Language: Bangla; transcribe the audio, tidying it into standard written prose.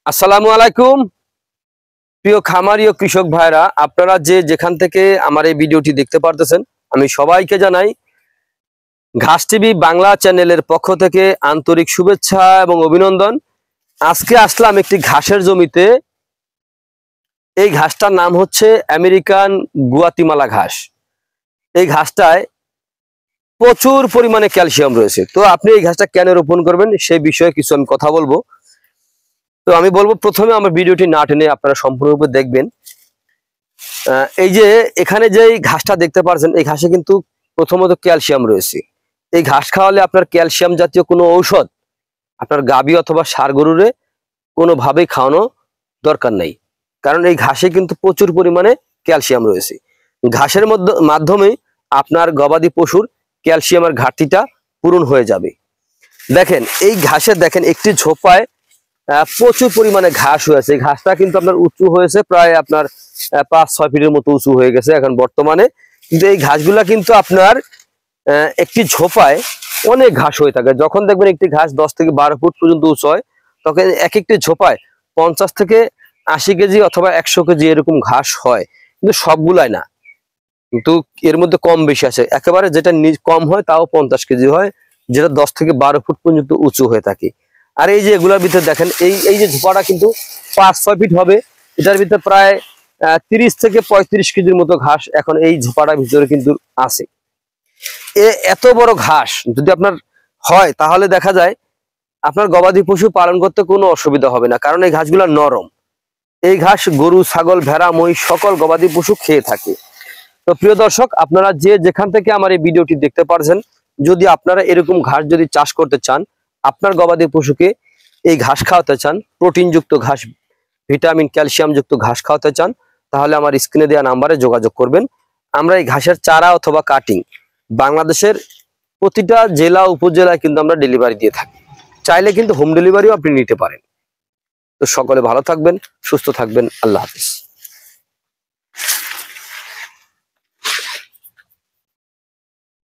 আসসালামু আলাইকুম প্রিয় খামারি ও কৃষক ভাইরা, আপনারা যেখান থেকে আমার এই ভিডিওটি দেখতে পারতেছেন, আমি সবাইকে জানাই ঘাস টিভি বাংলা চ্যানেলের পক্ষ থেকে আন্তরিক শুভেচ্ছা এবং অভিনন্দন। আজকে আসলাম একটি ঘাসের জমিতে। এই ঘাসটার নাম হচ্ছে আমেরিকান গুয়াতিমালা ঘাস। এই ঘাসটায় প্রচুর পরিমাণে ক্যালসিয়াম রয়েছে। তো আপনি এই ঘাসটা কেন রোপণ করবেন সেই বিষয়ে কিছু আমি কথা বলবো। তো আমি বলবো, প্রথমে আমার ভিডিওটি না টেনে আপনারা সম্পূর্ণরূপে দেখবেন। এই যে এখানে যে ঘাসটা দেখতে পাচ্ছেন, এই ঘাসে কিন্তু প্রথমত ক্যালসিয়াম রয়েছে। এই ঘাস খাওয়ালে আপনার ক্যালসিয়াম জাতীয় কোনো ঔষধ আপনার গাভী অথবা ষাঁড় গরুরে কোনোভাবেই খাওয়ানো দরকার নেই, কারণ এই ঘাসে কিন্তু প্রচুর পরিমাণে ক্যালসিয়াম রয়েছে। ঘাসের মাধ্যমে আপনার গবাদি পশুর ক্যালসিয়ামের ঘাটতিটা পূরণ হয়ে যাবে। দেখেন এই ঘাসে, দেখেন একটি ঝোপায় প্রচুর পরিমাণে ঘাস হয়েছে। এই ঘাসটা কিন্তু আপনার উঁচু হয়েছে, প্রায় আপনার 5-6 ফিটের মতো উঁচু হয়ে গেছে এখন বর্তমানে। কিন্তু এই ঘাসগুলা কিন্তু আপনার একটি ঝোপায় অনেক ঘাস হয়ে থাকে। যখন দেখবেন একটি ঘাস 10 থেকে 12 ফুট পর্যন্ত উঁচু হয়, তখন এক একটি ঝোপায় 50 থেকে 80 কেজি অথবা 100 কেজি এরকম ঘাস হয়। কিন্তু সবগুলাই না, কিন্তু এর মধ্যে কম বেশি আছে। একেবারে যেটা কম হয় তাও 50 কেজি হয়, যেটা 10 থেকে 12 ফুট পর্যন্ত উঁচু হয়ে থাকে। আর এই যে এগুলোর ভিতরে দেখেন, এই যে ঝোপাটা কিন্তু 5-6 ফিট হবে। এটার ভিতরে প্রায় 30 থেকে 35 কেজির মতো ঘাস এখন এই ঝোপাটার ভিতরে কিন্তু আছে। এত বড় ঘাস যদি আপনার হয়, তাহলে দেখা যায় আপনার গবাদি পশু পালন করতে কোনো অসুবিধা হবে না, কারণ এই ঘাসগুলো নরম। এই ঘাস গরু, ছাগল, ভেড়া, মহিষ সকল গবাদি পশু খেয়ে থাকে। তো প্রিয় দর্শক, আপনারা যেখান থেকে আমার এই ভিডিওটি দেখতে পারছেন, যদি আপনারা এরকম ঘাস যদি চাষ করতে চান, আপনার গবাদি পশুকে এই ঘাস খাওয়াতে চান, প্রোটিনযুক্ত ঘাস, ভিটামিন ক্যালসিয়াম যুক্ত ঘাস খাওয়াতে চান, তাহলে আমার স্ক্রিনে দেওয়া নাম্বারে যোগাযোগ করবেন। আমরা এই ঘাসের চারা অথবা কাটিং বাংলাদেশের প্রতিটা জেলা উপজেলায় কিন্তু আমরা ডেলিভারি দিয়ে থাকি। চাইলে কিন্তু হোম ডেলিভারিও আপনি নিতে পারেন। তো সকলে ভালো থাকবেন, সুস্থ থাকবেন। আল্লাহ হাফিজ।